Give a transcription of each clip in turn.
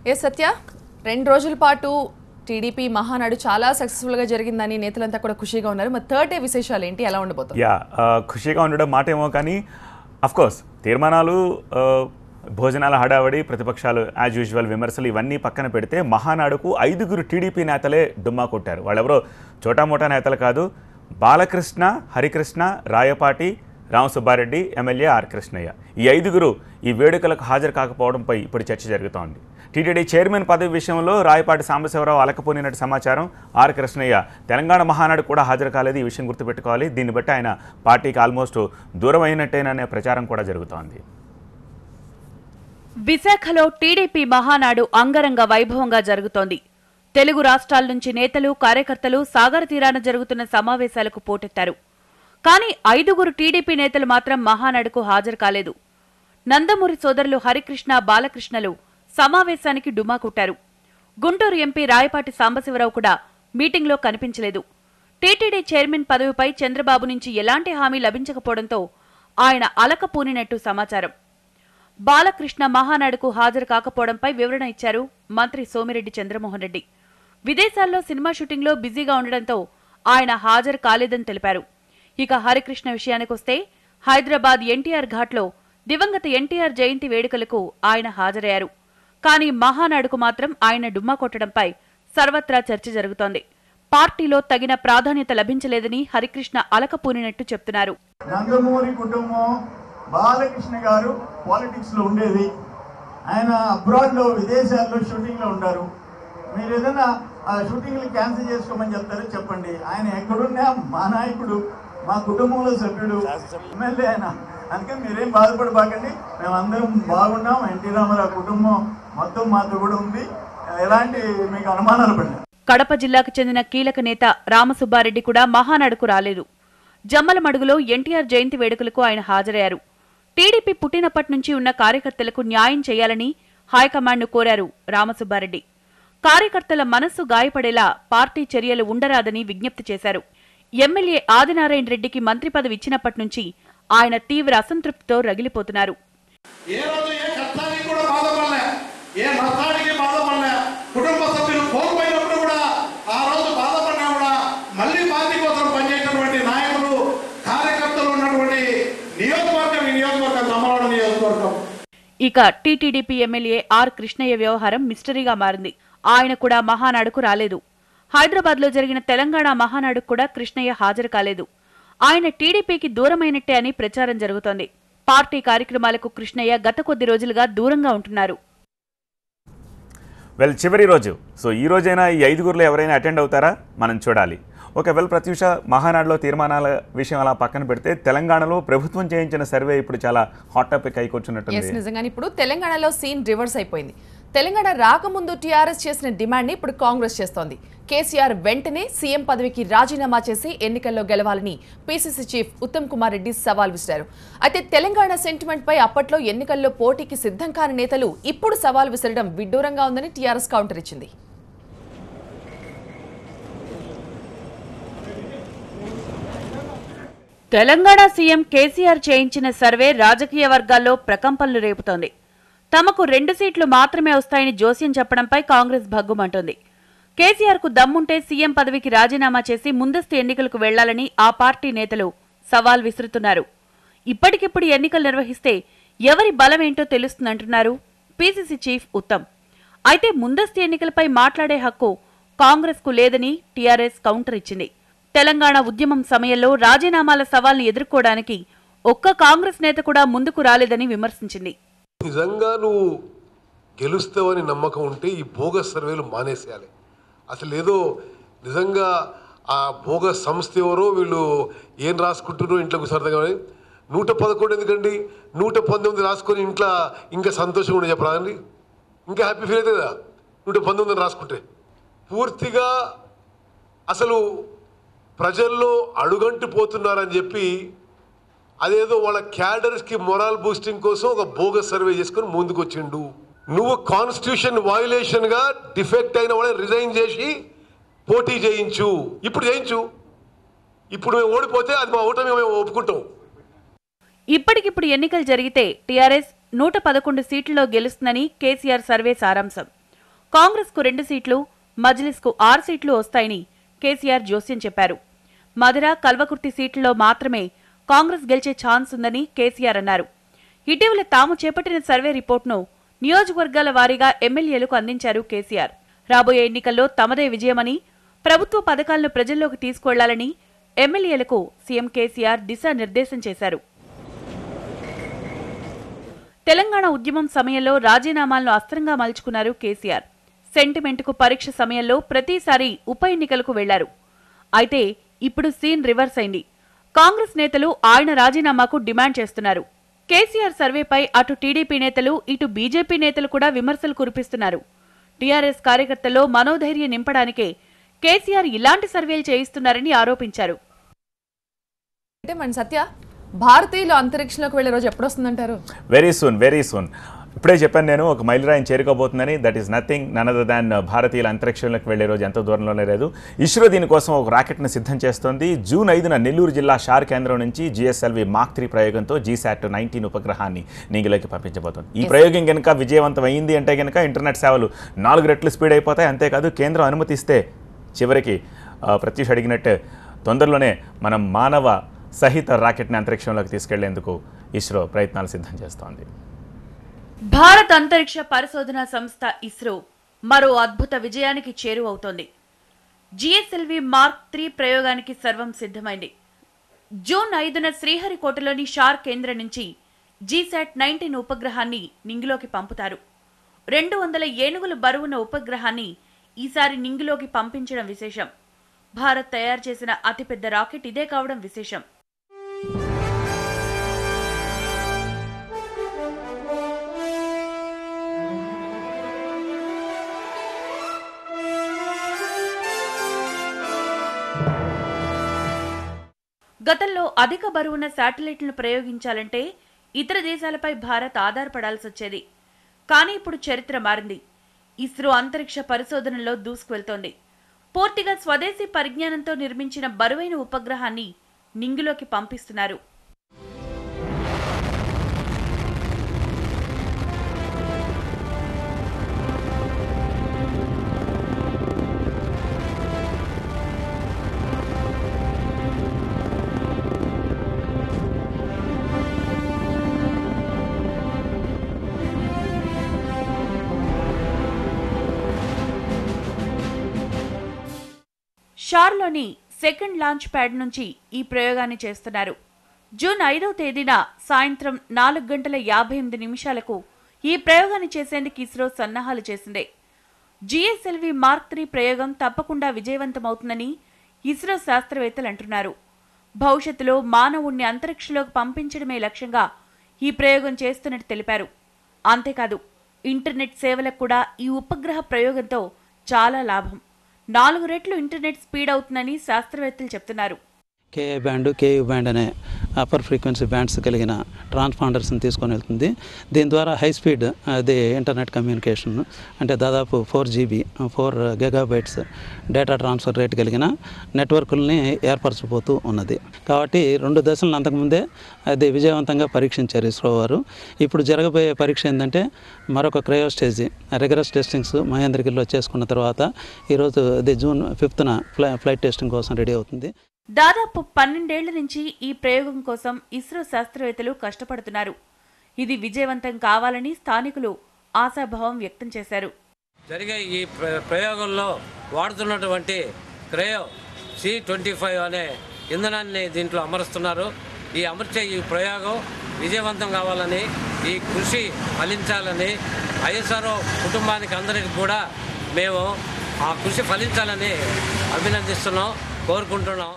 ఏ సత్య 2 రోజుల పాటు టీడీపీ మహానాడు చాలా సక్సెస్ఫుల్గా జరిగిందని నేతలంతా కూడా ఖుషిగా ఉన్నారు. మరి థర్డ్ డే విశేషాలు ఏంటి, ఎలా ఉండబోతుంది? ఖుషిగా ఉండడం మాట ఏమో, కానీ అఫ్కోర్స్ తీర్మానాలు, భోజనాల హడావడి, ప్రతిపక్షాలు యాజ్ యూజువల్ విమర్శలు ఇవన్నీ పక్కన పెడితే మహానాడుకు 5 టీడీపీ నేతలే డుమ్మా కొట్టారు. వాళ్ళెవరో చోటామోటా నేతలు కాదు. బాలకృష్ణ, హరికృష్ణ, రాయపాటి, రామసుబ్బారెడ్డి, ఎమ్మెల్యే ఆర్ కృష్ణయ్య, ఈ 5 ఈ వేడుకలకు హాజరు కాకపోవడంపై ఇప్పుడు చర్చ జరుగుతోంది. టీటీడీ చైర్మన్ పదవి విషయంలో రాయపాటి సాంబశివరావు అలకపోనినట్టు సమాచారం. ఆర్ కృష్ణయ్య తెలంగాణ మహానాడు కూడా హాజరు కాలేదు. ఈ విషయం గుర్తుపెట్టుకోవాలి. దీన్ని బట్టి ఆయన పార్టీకి ఆల్మోస్ట్ దూరం అయినట్టేననే ప్రచారం కూడా జరుగుతోంది. విశాఖలో టీడీపీ మహానాడు అంగరంగ వైభవంగా జరుగుతోంది. తెలుగు రాష్ట్రాల నుంచి నేతలు, కార్యకర్తలు సాగర తీరాన జరుగుతున్న సమావేశాలకు పోటెత్తారు. కానీ 5 టీడీపీ నేతలు మాత్రం మహానాడుకు హాజరు కాలేదు. నందమూరి సోదరులు హరికృష్ణ, బాలకృష్ణలు సమావేశానికి డుమా కొట్టారు. గుంటూరు ఎంపీ రాయపాటి సాంబశివరావు కూడా మీటింగ్లో కనిపించలేదు. టీటీడీ చైర్మన్ పదవిపై చంద్రబాబు నుంచి ఎలాంటి హామీ లభించకపోవడంతో ఆయన అలకపూనినట్టు సమాచారం. బాలకృష్ణ మహానాడుకు హాజరు కాకపోవడంపై వివరణ ఇచ్చారు మంత్రి సోమిరెడ్డి చంద్రమోహన్ రెడ్డి. విదేశాల్లో సినిమా షూటింగ్లో బిజీగా ఉండడంతో ఆయన హాజరు కాలేదని తెలిపారు. ఇక హరికృష్ణ విషయానికొస్తే హైదరాబాద్ ఎన్టీఆర్ ఘాట్లో దివంగత ఎన్టీఆర్ జయంతి వేడుకలకు ఆయన హాజరయ్యారు. కానీ మహానాడుకు మాత్రం ఆయన డుమ్మా కొట్టడంపై సర్వత్రా చర్చ జరుగుతోంది. పార్టీలో తగిన ప్రాధాన్యత లభించలేదని హరికృష్ణ అలకపూనినట్టు చెప్తున్నారు. నందమూరి కుటుంబం, బాలకృష్ణ గారు పాలిటిక్స్ లో ఉండేది. ఆయన అబ్రాడ్ లో, విదేశాల్లో షూటింగ్ లో ఉంటారు. మీరు ఏదైనా ఆ షూటింగ్లు క్యాన్సిల్ చేసుకోమని చెప్తారో చెప్పండి. ఆయన ఎక్కడున్నా మా నాయకుడు, మా కుటుంబంలో సభ్యుడు, ఎమ్మెల్యే ఆయన. అందుకని మీరేం బాధపడబాకండి, మేమందరం బాగున్నాం. ఎన్టీ రామారావు కుటుంబం మొత్తం మాతో కూడా ఉంది. ఎలాంటి మీకు అనుమానాలు పడలేదు. కడప జిల్లాకు చెందిన కీలక నేత రామసుబ్బారెడ్డి కూడా మహానాడుకు రాలేదు. జమ్మలమడుగులో ఎన్టీఆర్ జయంతి వేడుకలకు ఆయన హాజరయ్యారు. టీడీపీ పుట్టినప్పటి నుంచి ఉన్న కార్యకర్తలకు న్యాయం చేయాలని హైకమాండ్ను కోరారు రామసుబ్బారెడ్డి. కార్యకర్తల మనస్సు గాయపడేలా పార్టీ చర్యలు ఉండరాదని విజ్ఞప్తి చేశారు. ఎమ్మెల్యే ఆదినారాయణ రెడ్డికి మంత్రి పదవి ఇచ్చినప్పటి నుంచి ఆయన తీవ్ర అసంతృప్తితో రగిలిపోతున్నారు. ఇక టీటీడీపీ ఎమ్మెల్యే ఆర్ కృష్ణయ్య వ్యవహారం మిస్టరీగా మారింది. ఆయన కూడా మహానాడుకు రాలేదు. హైదరాబాద్లో జరిగిన తెలంగాణ మహానాడుకు కూడా కృష్ణయ్య హాజరు కాలేదు. ఆయన టీడీపీకి దూరమైనట్టే అని ప్రచారం జరుగుతోంది. పార్టీ కార్యక్రమాలకు కృష్ణయ్య గత కొద్ది రోజులుగా దూరంగా ఉంటున్నారు. చివరి రోజు. సో ఈ రోజైనా ఈ 5 ఎవరైనా అటెండ్ అవుతారా మనం చూడాలి. ప్రత్యూష, మహానాడులో తీర్మానాల విషయం అలా పక్కన పెడితే తెలంగాణలో ప్రభుత్వం చేయించిన సర్వే ఇప్పుడు చాలా హాట్ టాపిక్ అయి కూర్చున్నట్టు. నిజంగానే ఇప్పుడు తెలంగాణలో సీన్ రివర్స్ అయిపోయింది. తెలంగాణ రాకముందు టీఆర్ఎస్ చేసిన డిమాండ్ని ఇప్పుడు కాంగ్రెస్ చేస్తోంది. కేసీఆర్ వెంటనే సీఎం పదవికి రాజీనామా చేసి ఎన్నికల్లో గెలవాలని పీసీసీ చీఫ్ ఉత్తమ్ కుమార్ రెడ్డి సవాల్ విసిరారు. అయితే తెలంగాణ సెంటిమెంట్ పై అప్పట్లో ఎన్నికల్లో పోటీకి సిద్ధం కాని నేతలు ఇప్పుడు సవాల్ విసరడం విడ్డూరంగా ఉందని టీఆర్ఎస్ కౌంటర్ ఇచ్చింది. తెలంగాణ సీఎం కేసీఆర్ చేయించిన సర్వే రాజకీయ వర్గాల్లో ప్రకంపనలు రేపుతోంది. తమకు 2 సీట్లు మాత్రమే వస్తాయని జోస్యం చెప్పడంపై కాంగ్రెస్ భగ్గుమంటోంది. కేసీఆర్కు దమ్ముంటే సీఎం పదవికి రాజీనామా చేసి ముందస్తు ఎన్నికలకు వెళ్లాలని ఆ పార్టీ నేతలు సవాల్ విసురుతున్నారు. ఇప్పటికిప్పుడు ఎన్నికలు నిర్వహిస్తే ఎవరి బలమేంటో తెలుస్తుందంటున్నారు పీసీసీ చీఫ్ ఉత్తమ్. అయితే ముందస్తు ఎన్నికలపై మాట్లాడే హక్కు కాంగ్రెస్కు లేదని టీఆర్ఎస్ కౌంటర్ ఇచ్చింది. తెలంగాణ ఉద్యమం సమయంలో రాజీనామాల సవాల్ని ఎదుర్కోవడానికి ఒక్క కాంగ్రెస్ నేత కూడా ముందుకు రాలేదని విమర్శించింది. నిజంగా నువ్వు గెలుస్తావని నమ్మకం ఉంటే ఈ బోగస్ సర్వేలు మానేసేయాలి. అసలు ఏదో నిజంగా ఆ బోగస్ సంస్థ ఎవరో, వీళ్ళు ఏం రాసుకుంటున్నారో ఇంట్లోకి సరదాగా 111 ఎందుకండి, 119 రాసుకొని ఇంట్లో ఇంకా సంతోషంగా ఉండి చెప్పరాదండి. ఇంకా హ్యాపీ ఫీల్ అవుతుంది కదా 119 రాసుకుంటే. పూర్తిగా అసలు ప్రజల్లో అడుగంటి పోతున్నారని చెప్పి అదేదో వాళ్ళ క్యాడర్స్కి మొరాల్ బూస్టింగ్ కోసం ఒక బోగస్ సర్వే చేసుకుని ముందుకు వచ్చిండు. నువ్వు కాన్స్టిట్యూషన్ వయలేషన్ గా డిఫెక్ట్ అయిన వాళ్ళని రిజైన్ చేసి పోటీ చేయించు. ఇప్పుడు చేయించు. ఇప్పుడు మేము ఓడిపోతే అది మా ఓటమి మేము ఒప్పుకుంటాం. ఇప్పటికిప్పుడు ఎన్నికలు జరిగితే టీఆర్ఎస్ 111 సీట్లలో గెలుస్తుందని కేసీఆర్ సర్వే సారాంశం. కాంగ్రెస్కు 2 సీట్లు, మజ్లిస్కు 6 సీట్లు వస్తాయని కేసీఆర్ జోస్యం చెప్పారు. మధిర, కల్వకుర్తి సీట్లలో మాత్రమే కాంగ్రెస్ గెలిచే ఛాన్స్ ఉందని కేసీఆర్ అన్నారు. ఇటీవల తాము చేపట్టిన సర్వే రిపోర్టును నియోజకవర్గాల వారీగా ఎమ్మెల్యేలకు అందించారు కేసీఆర్. రాబోయే ఎన్నికల్లో తమదే విజయమని, ప్రభుత్వ పథకాలను ప్రజల్లోకి తీసుకువెళ్లాలని ఎమ్మెల్యేలకు సీఎం కేసీఆర్ దిశానిర్దేశం చేశారు. తెలంగాణ ఉద్యమం సమయంలో రాజీనామాలను అస్త్రంగా మలుచుకున్నారు కేసీఆర్. సెంటిమెంట్కు పరీక్ష సమయంలో ప్రతిసారి ఉప ఎన్నికలకు వెళ్లారు. అయితే ఇప్పుడు సీన్ రివర్స్ అయింది. కాంగ్రెస్ నేతలు ఆయన రాజీనామాకు డిమాండ్ చేస్తున్నారు. కేసీఆర్ సర్వేపై అటు టీడీపీ నేతలు, ఇటు బీజేపీ నేతలు కూడా విమర్శలు కురిపిస్తున్నారు. టీఆర్ఎస్ కార్యకర్తల్లో మనోధైర్యం నింపడానికే కేసీఆర్ ఇలాంటి సర్వేలు చేయిస్తున్నారని ఆరోపించారు. అంటే మన సత్య, భారతీయులు అంతరిక్షంలోకి వెళ్లే రోజు ఎప్పుడు వస్తుందంటారు? Very soon. ఇప్పుడే చెప్పాను నేను, ఒక మైలురాయిని చేరుకోబోతుందని. That is nothing none other than భారతీయుల అంతరిక్షంలోకి వెళ్లే రోజు ఎంతో దూరంలోనే లేదు. ఇస్రో దీనికోసం ఒక రాకెట్ను సిద్ధం చేస్తోంది. జూన్ 5న నెల్లూరు జిల్లా షార్ కేంద్రం నుంచి GSLV Mark 3 ప్రయోగంతో GSAT-19 ఉపగ్రహాన్ని నీటిలోకి పంపించబోతోంది. ఈ ప్రయోగం కనుక విజయవంతం అయింది అంటే కనుక ఇంటర్నెట్ సేవలు 4 రెట్లు స్పీడ్ అయిపోతాయి. అంతేకాదు కేంద్రం అనుమతిస్తే చివరికి ప్రత్యూష్ అడిగినట్టు తొందరలోనే మనం మానవ సహిత రాకెట్ని అంతరిక్షంలోకి తీసుకెళ్లేందుకు ఇస్రో ప్రయత్నాలు సిద్ధం చేస్తోంది. భారత్ అంతరిక్ష పరిశోధన సంస్థ ఇస్రో మరో అద్భుత విజయానికి చేరువవుతోంది. GSLV Mark 3 ప్రయోగానికి సర్వం సిద్ధమైంది. జూన్ 5న శ్రీహరికోటలోని షార్ కేంద్రం నుంచి GSAT-19 ఉపగ్రహాన్ని నింగిలోకి పంపుతారు. 200 ఏనుగుల బరువున్న ఉపగ్రహాన్ని ఈసారి నింగిలోకి పంపించడం విశేషం. భారత్ తయారు చేసిన అతిపెద్ద రాకెట్ ఇదే కావడం విశేషం. గతంలో అధిక బరువున్న శాటిలైట్లను ప్రయోగించాలంటే ఇతర దేశాలపై భారత్ ఆధారపడాల్సి వచ్చేది. కానీ ఇప్పుడు చరిత్ర మారింది. ఇస్రో అంతరిక్ష పరిశోధనలో దూసుకువెళ్తోంది. పూర్తిగా స్వదేశీ పరిజ్ఞానంతో నిర్మించిన బరువైన ఉపగ్రహాన్ని నింగిలోకి పంపిస్తున్నారు. షార్లోని సెకండ్ లాంచ్ ప్యాడ్ నుంచి ఈ ప్రయోగాన్ని చేస్తున్నారు. జూన్ 5వ తేదీన సాయంత్రం 4:58 ఈ ప్రయోగాన్ని చేసేందుకు ఇస్రో సన్నాహాలు చేసింది. GSLV Mark 3 ప్రయోగం తప్పకుండా విజయవంతమవుతుందని ఇస్రో శాస్త్రవేత్తలు అంటున్నారు. భవిష్యత్తులో మానవుణ్ణి అంతరిక్షంలోకి పంపించడమే లక్ష్యంగా ఈ ప్రయోగం చేస్తున్నట్టు తెలిపారు. అంతేకాదు ఇంటర్నెట్ సేవలకు కూడా ఈ ఉపగ్రహ ప్రయోగంతో చాలా లాభం. 4 రెట్లు ఇంటర్నెట్ స్పీడ్ అవుతుందని శాస్త్రవేత్తలు చెప్తున్నారు. KA బ్యాండ్, KU బ్యాండ్ అనే అప్పర్ ఫ్రీక్వెన్సీ బ్యాండ్స్ కలిగిన ట్రాన్స్పాండర్స్ని తీసుకొని వెళ్తుంది. దీని ద్వారా హై స్పీడ్ అది ఇంటర్నెట్ కమ్యూనికేషన్ అంటే దాదాపు 4GB 4 GB data transfer rate కలిగిన నెట్వర్క్ని ఏర్పరచబోతూ ఉన్నది. కాబట్టి 2 దశలను అంతకుముందే అది విజయవంతంగా పరీక్షించారు ఇస్రో వారు. ఇప్పుడు జరగబోయే పరీక్ష ఏంటంటే మరొక క్రయో స్టేజ్ రెగ్యులర్ టెస్టింగ్స్ మహేంద్రగిరిలో చేసుకున్న తర్వాత ఈరోజు అది జూన్ 5న ఫ్లైట్ టెస్టింగ్ కోసం రెడీ అవుతుంది. దాదాపు 12 ఏళ్ల నుంచి ఈ ప్రయోగం కోసం ఇస్రో శాస్త్రవేత్తలు కష్టపడుతున్నారు. ఇది విజయవంతం కావాలని స్థానికులు ఆశాభావం వ్యక్తం చేశారు. జరిగే ఈ ప్రయోగంలో వాడుతున్నటువంటి క్రయో C-25 అనే ఇంధనాన్ని దీంట్లో అమరుస్తున్నారు. ఈ అమర్చే ఈ ప్రయోగం విజయవంతం కావాలని, ఈ కృషి ఫలించాలని ISRO కుటుంబానికి అందరికీ కూడా మేము ఆ కృషి ఫలించాలని అభినందిస్తున్నాం, కోరుకుంటున్నాం.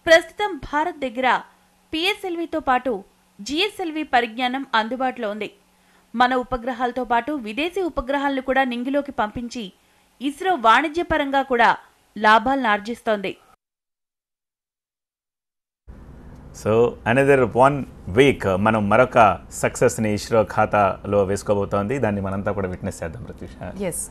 ప్రస్తుతం భారత్ దగ్గర PSLVతో పాటు GSLV పరిజ్ఞానం అందుబాటులో ఉంది. మన ఉపగ్రహాలతో పాటు విదేశీ ఉపగ్రహాలను కూడా నింగిలోకి పంపించి ఇస్రో వాణిజ్యపరంగా కూడా లాభాలను ఆర్జిస్తోంది. సో అనదర్ 1 వీక్ మనం మరొక సక్సెస్ని ఇస్రో ఖాతాలో వేసుకోబోతోంది. దాన్ని మనంతా కూడా విట్నెస్ చేద్దాం ప్రత్యూష. ఎస్,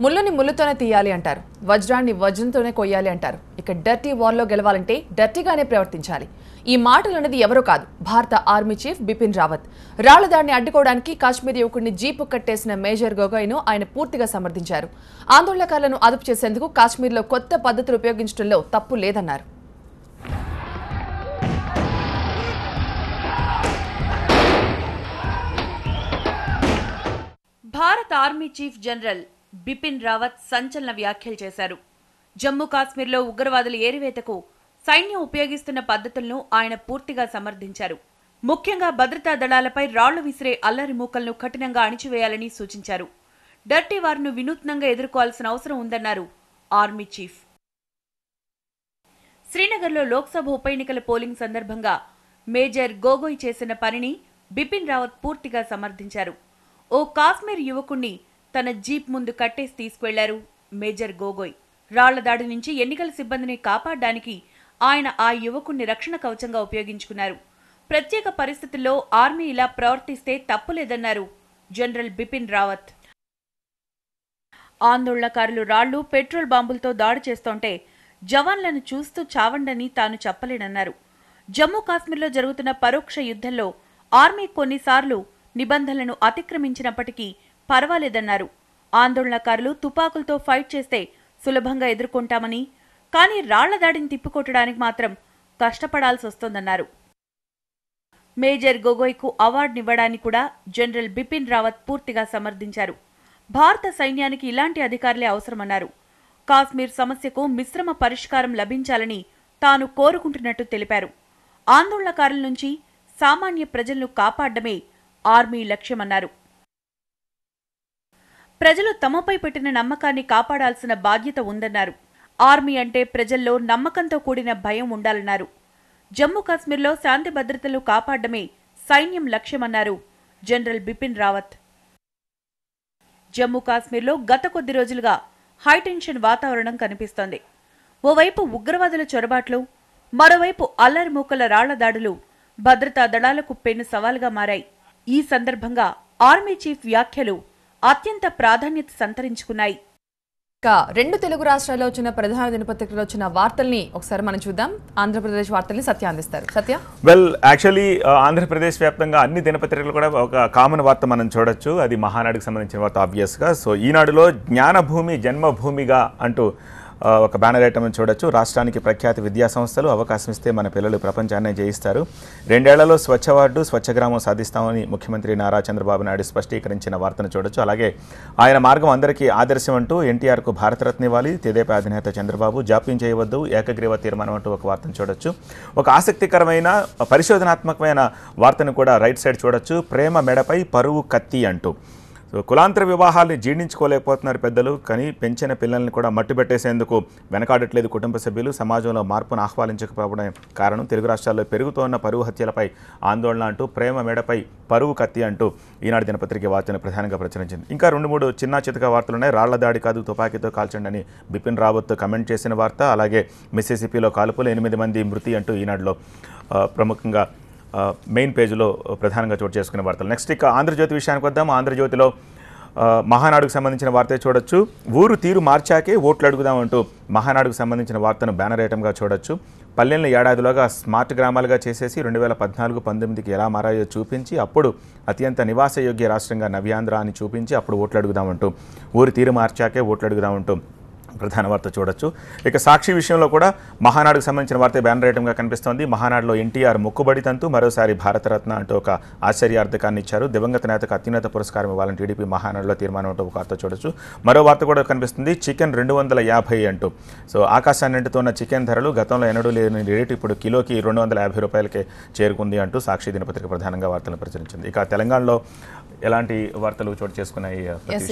ముళ్ళుని ముళ్ళుతోనే తీయాలి అంటారు, వజ్రాన్ని వజ్రంతోనే కొయ్యాలి అంటారు. ఇక డర్టీ వార్లో గెలవాలంటే డర్టీగానే ప్రవర్తించాలి. ఈ మాటలు అనేది ఎవరో కాదు, భారత ఆర్మీ చీఫ్ బిపిన్ రావత్. రాళ్లదాడిని అడ్డుకోవడానికి కాశ్మీర్ యువకుడిని జీపు కట్టేసిన మేజర్ గొగోయ్ను ఆయన పూర్తిగా సమర్థించారు. ఆందోళనకారులను అదుపు చేసేందుకు కాశ్మీర్లో కొత్త పద్ధతులు ఉపయోగించడంలో తప్పు లేదన్నారు. భారత army chief general Bipin Rawat సంచలన వ్యాఖ్యలు చేశారు. జమ్మూ కాశ్మీర్లో ఉగ్రవాదుల ఏరివేతకు సైన్యం ఉపయోగిస్తున్న పద్ధతులను ఆయన పూర్తిగా సమర్థించారు. ముఖ్యంగా భద్రతా దళాలపై రాళ్లు విసిరే అల్లరి మూకలను కఠినంగా అణిచివేయాలని సూచించారు. డర్టీ వార్ను వినూత్నంగా ఎదుర్కోవాల్సిన అవసరం ఉందన్నారు ఆర్మీ చీఫ్. శ్రీనగర్లో లోక్సభ ఉప ఎన్నికల పోలింగ్ సందర్భంగా మేజర్ గొగోయ్ చేసిన పనిని బిపిన్ రావత్ పూర్తిగా సమర్థించారు. ఓ కాశ్మీర్ యువకుణ్ణి తన జీప్ ముందు కట్టేసి తీసుకువెళ్లారు మేజర్ గొగోయ్. రాళ్ల దాడి నుంచి ఎన్నికల సిబ్బందిని కాపాడడానికి ఆయన ఆ యువకుణ్ణి రక్షణ కవచంగా ఉపయోగించుకున్నారు. ప్రత్యేక పరిస్థితుల్లో ఆర్మీ ఇలా ప్రవర్తిస్తే తప్పులేదన్నారు జనరల్ బిపిన్ రావత్. ఆందోళనకారులు రాళ్లు, పెట్రోల్ బాంబులతో దాడి చేస్తుంటే జవాన్లను చూస్తూ చావండని తాను చెప్పలేనన్నారు. జమ్మూ కాశ్మీర్లో జరుగుతున్న పరోక్ష యుద్ధంలో ఆర్మీ కొన్నిసార్లు నిబంధనలను అతిక్రమించినప్పటికీ పర్వాలేదన్నారు. ఆందోళనకారులు తుపాకులతో ఫైట్ చేస్తే సులభంగా ఎదుర్కొంటామని, కానీ రాళ్ల దాడిని తిప్పికొట్టడానికి మాత్రం కష్టపడాల్సి వస్తోందన్నారు. మేజర్ గొగోయ్కు అవార్డునివ్వడాన్ని కూడా జనరల్ బిపిన్ రావత్ పూర్తిగా సమర్థించారు. భారత సైన్యానికి ఇలాంటి అధికారులే అవసరమన్నారు. కాశ్మీర్ సమస్యకు మిశ్రమ పరిష్కారం లభించాలని తాను కోరుకుంటున్నట్టు తెలిపారు. ఆందోళనకారుల నుంచి సామాన్య ప్రజలను కాపాడమే ఆర్మీ లక్ష్యమన్నారు. ప్రజలు తమపై పెట్టిన నమ్మకాన్ని కాపాడాల్సిన బాధ్యత ఉందన్నారు. ఆర్మీ అంటే ప్రజల్లో నమ్మకంతో కూడిన భయం ఉండాలన్నారు. జమ్మూ కాశ్మీర్లో శాంతి భద్రతలు కాపాడమే సైన్యం లక్ష్యమన్నారు జనరల్ బిపిన్ రావత్. జమ్మూ కాశ్మీర్లో గత కొద్ది రోజులుగా హైటెన్షన్ వాతావరణం కనిపిస్తోంది. ఓవైపు ఉగ్రవాదుల చొరబాట్లు, మరోవైపు అల్లరి మూకల రాళ్ల దాడులు భద్రతా దళాలకు పెను సవాలుగా మారాయి. ఈ సందర్భంగా ఆర్మీ చీఫ్ వ్యాఖ్యలు అత్యంత ప్రాధాన్యత సంతరించుకున్నాయి. ఇక రెండు తెలుగు రాష్ట్రాల్లో వచ్చిన ప్రధాన దినపత్రికలో వచ్చిన వార్తల్ని ఒకసారి మనం చూద్దాం. ఆంధ్రప్రదేశ్ వార్తల్ని సత్య అందిస్తారు. సత్య, వెల్ యాక్చువల్లీ ఆంధ్రప్రదేశ్ వ్యాప్తంగా అన్ని దినపత్రికలు కూడా ఒక కామన్ వార్త మనం చూడొచ్చు. అది మహానాడుకు సంబంధించిన వార్త ఆబ్వియస్గా. సో ఈనాడులో జ్ఞానభూమి జన్మభూమిగా అంటూ ఒక బ్యానర్ ఐటమ్ చూడొచ్చు. రాష్ట్రానికి ప్రఖ్యాతి విద్యా సంస్థలు అవకాశం ఇస్తే మన పిల్లలు ప్రపంచాన్ని జయిస్తారు. 2 ఏళ్లలో స్వచ్ఛ వార్డు, స్వచ్ఛ గ్రామం సాధిస్తామని ముఖ్యమంత్రి నారా చంద్రబాబు నాయుడు స్పష్టీకరించిన వార్తను చూడొచ్చు. అలాగే ఆయన మార్గం అందరికీ ఆదర్శం అంటూ ఎన్టీఆర్కు భారతరత్న ఇవ్వాలి, తెదేపా అధినేత చంద్రబాబు జాప్యం చేయవద్దు, ఏకగ్రీవ తీర్మానం అంటూ ఒక వార్తను చూడొచ్చు. ఒక ఆసక్తికరమైన పరిశోధనాత్మకమైన వార్తను కూడా రైట్ సైడ్ చూడొచ్చు. ప్రేమ మెడపై పరువు కత్తి అంటూ. సో కులాంతర వివాహాల్ని జీర్ణించుకోలేకపోతున్నారు పెద్దలు, కానీ పెంచిన పిల్లల్ని కూడా మట్టిపెట్టేసేందుకు వెనకాడట్లేదు కుటుంబ సభ్యులు. సమాజంలో మార్పును ఆహ్వానించకపోవడం కారణం. తెలుగు రాష్ట్రాల్లో పెరుగుతోన్న పరువు హత్యలపై ఆందోళన అంటూ ప్రేమ మెడపై పరువు కత్తి అంటూ ఈనాడు దినపత్రిక వార్తను ప్రధానంగా ప్రచురించింది. ఇంకా 2-3 చిన్న చితక వార్తలు ఉన్నాయి. రాళ్ల దాడి కాదు తుపాకీతో కాల్చండి అని బిపిన్ రావత్ కమెంట్ చేసిన వార్త. అలాగే మిసిసిపిలో కాల్పులు 8 మంది మృతి అంటూ ఈనాడులో ప్రముఖంగా మెయిన్ పేజీలో ప్రధానంగా చోటు చేసుకునే వార్తలు. నెక్స్ట్ ఇక ఆంధ్రజ్యోతి విషయానికి వద్దాం. ఆంధ్రజ్యోతిలో మహానాడుకు సంబంధించిన వార్తే చూడొచ్చు. ఊరు తీరు మార్చాకే ఓట్లు అడుగుదామంటూ మహానాడుకు సంబంధించిన వార్తను బ్యానర్ ఐటమ్గా చూడొచ్చు. పల్లెలను ఏడాదిలోగా స్మార్ట్ గ్రామాలుగా చేసేసి 2014-19కి ఎలా మారాయో చూపించి, అప్పుడు అత్యంత నివాసయోగ్య రాష్ట్రంగా నవ్యాంధ్ర అని చూపించి అప్పుడు ఓట్లు అడుగుదామంటూ, ఊరు తీరు మార్చాకే ఓట్లు అడుగుదామంటూ ప్రధాన వార్త చూడొచ్చు. ఇక సాక్షి విషయంలో కూడా మహానాడుకు సంబంధించిన వార్త బ్యానర్ ఐటమ్గా కనిపిస్తోంది. మహానాడులో ఎన్టీఆర్ మొక్కుబడి తంతు, మరోసారి భారతరత్న అంటూ ఒక ఆశ్చర్యార్థకాన్ని ఇచ్చారు. దివంగత నేతకు అత్యున్నత పురస్కారం ఇవ్వాలని టీడీపీ మహానాడులో తీర్మానం అంటూ ఒక వార్త చూడొచ్చు. మరో వార్త కూడా కనిపిస్తుంది, చికెన్ 250 అంటూ. సో ఆకాశాన్ని నిండుతున్న చికెన్ ధరలు గతంలో ఎన్నడూ లేని రేటు ఇప్పుడు కిలోకి 250 రూపాయలకే చేరుకుంది అంటూ సాక్షి దినపత్రిక ప్రధానంగా వార్తలను ప్రచురించింది. ఇక తెలంగాణలో ఎలాంటి వార్తలు చోటు చేసుకున్నాయి?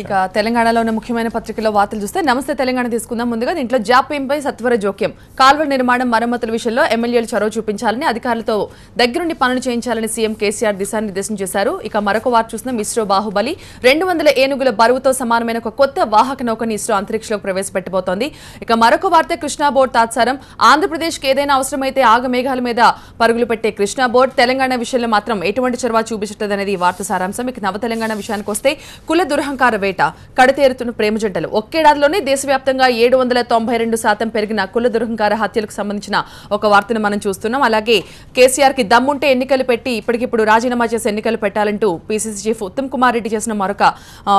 ఇక తెలంగాణలో ఉన్న ముఖ్యమైన పత్రికల్లో వార్తలు చూస్తే నమస్తే తెలంగాణ తీసుకుందాం. ముందుగా దీంట్లో జాప్యంపై సత్వర జోక్యం, కాల్వల నిర్మాణం మరమ్మతుల విషయంలో ఎమ్మెల్యేలు చొరవ చూపించాలని, అధికారులతో దగ్గరుండి పనులు చేయించాలని సీఎం కేసీఆర్ దిశానిర్దేశం చేశారు. ఇక మరొక వార్త చూస్తున్నాం, ఇస్రో బాహుబలి 200 ఏనుగుల బరువుతో సమానమైన ఒక కొత్త వాహక నౌకని ఇస్రో అంతరిక్షంలోకి ప్రవేశపెట్టబోతోంది. ఇక మరొక వార్త కృష్ణా బోర్డు తాత్సారం, ఆంధ్రప్రదేశ్కి ఏదైనా అవసరమైతే ఆగమేఘాల మీద పరుగులు పెట్టే కృష్ణా బోర్డు తెలంగాణ విషయంలో మాత్రం ఎటువంటి చొరవ చూపించట్లేదనేది ఈ వార్త సారాంశం. ఇక తెలంగాణ విషయానికి వస్తే కుల దురహంకార వేట, కడతేరుతున్న ప్రేమ జంటలు. ఒక్కేడాదిలోనే దేశవ్యాప్తంగా 792% పెరిగిన కుల దురహంకార హత్యలకు సంబంధించిన ఒక వార్తను మనం చూస్తున్నాం. అలాగే కేసీఆర్ కి దమ్ముంటే ఎన్నికలు పెట్టి ఇప్పటికిప్పుడు రాజీనామా చేసి ఎన్నికలు పెట్టాలంటూ పీసీసీ చీఫ్ ఉత్తమ్ కుమార్ రెడ్డి చేసిన మరొక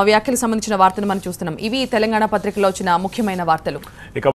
వ్యాఖ్యలకు సంబంధించిన వార్తను మనం చూస్తున్నాం. ఇవి తెలంగాణ పత్రికలో వచ్చిన ముఖ్యమైన వార్తలు.